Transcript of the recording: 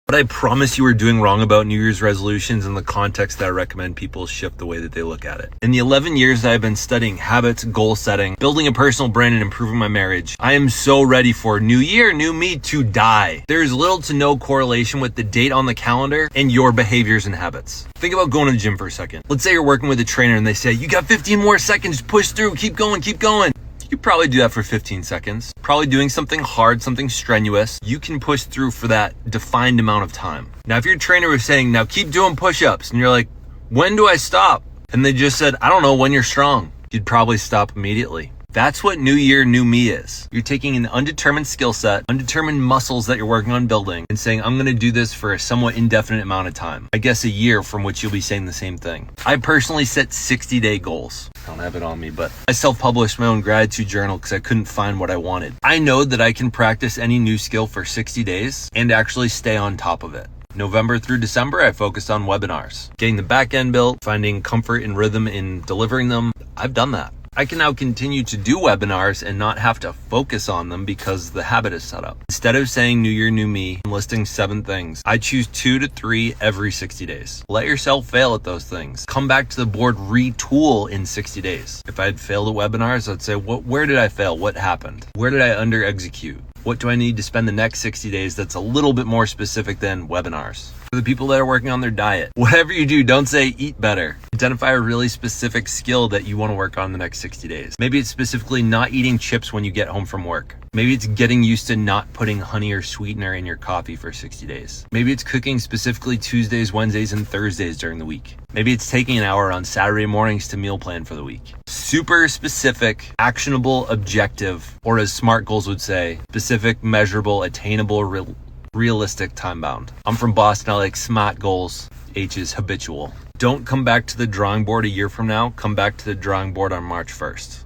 But I promise you are doing wrong about New Year's resolutions in the context that I recommend people shift the way that they look at it. In the 11 years that I've been studying habits, goal setting, building a personal brand, and improving my marriage, I am so ready for new year, new me to die. There's little to no correlation with the date on the calendar and your behaviors and habits. Think about going to the gym for a second. Let's say you're working with a trainer and they say, you got 15 more seconds, push through, keep going, keep going. You could probably do that for 15 seconds. Probably doing something hard, something strenuous. You can push through for that defined amount of time. Now, if your trainer was saying, now keep doing push-ups, and you're like, when do I stop? And they just said, I don't know, when you're strong. You'd probably stop immediately. That's what new year, new me is. You're taking an undetermined skill set, undetermined muscles that you're working on building, and saying, I'm gonna do this for a somewhat indefinite amount of time. I guess a year from which you'll be saying the same thing. I personally set 60-day goals. I don't have it on me, but I self-published my own gratitude journal because I couldn't find what I wanted. I know that I can practice any new skill for 60 days and actually stay on top of it. November through December, I focused on webinars, getting the back end built, finding comfort and rhythm in delivering them. I've done that. I can now continue to do webinars and not have to focus on them because the habit is set up. Instead of saying new year, new me, and listing 7 things, I choose 2 to 3 every 60 days. Let yourself fail at those things. Come back to the board, retool in 60 days. If I had failed at webinars, I'd say, where did I fail? What happened? Where did I under execute? What do I need to spend the next 60 days that's a little bit more specific than webinars? For the people that are working on their diet, whatever you do, don't say eat better. Identify a really specific skill that you want to work on the next 60 days. Maybe it's specifically not eating chips when you get home from work. Maybe it's getting used to not putting honey or sweetener in your coffee for 60 days. Maybe it's cooking specifically Tuesdays, Wednesdays, and Thursdays during the week. Maybe it's taking an hour on Saturday mornings to meal plan for the week. Super specific, actionable, objective, or as SMART goals would say, specific, measurable, attainable, realistic, time bound. I'm from Boston. I like SMART goals. H is habitual. Don't come back to the drawing board a year from now. Come back to the drawing board on March 1st.